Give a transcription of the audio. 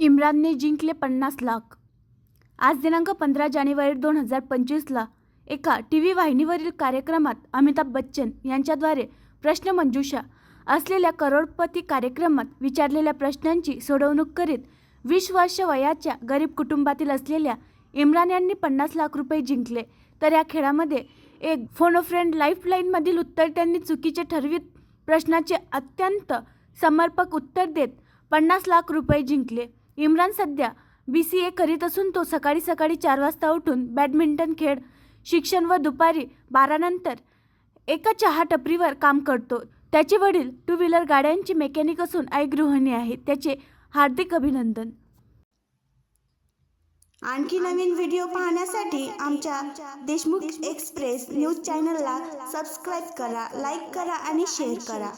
इम्रानने जिंकले 50 लाख। आज दिनांक 15 जानेवारी 2025ला एका टीव्ही वाहिनीवरील कार्यक्रमात अमिताभ बच्चन यांच्याद्वारे प्रश्नमंजुषा असलेल्या करोडपती कार्यक्रमात विचारलेल्या प्रश्नांची सोडवणूक करीत 20 वर्ष वयाच्या गरीब कुटुंबातील असलेल्या इम्रान यांनी 50 लाख रुपये जिंकले। तर या खेळामध्ये एक फोन फ्रेंड लाईफलाईनमधील उत्तर त्यांनी चुकीचे ठरवीत प्रश्नाचे अत्यंत समर्पक उत्तर देत 50 लाख रुपये जिंकले। इम्रान सध्या BCA करीत असून तो सकाळी 4 वाजता उठून बॅडमिंटन खेळ, शिक्षण व दुपारी 12 नंतर एका चहा टपरीवर काम करतो। त्याचे वडील 2 व्हीलर गाड्यांची मेकॅनिक असून आई गृहिणी आहे। त्याचे हार्दिक अभिनंदन। आणखी नवीन व्हिडिओ पाहण्यासाठी आमच्या देशमुख एक्सप्रेस न्यूज चॅनलला सबस्क्राईब करा, लाईक करा आणि शेअर करा।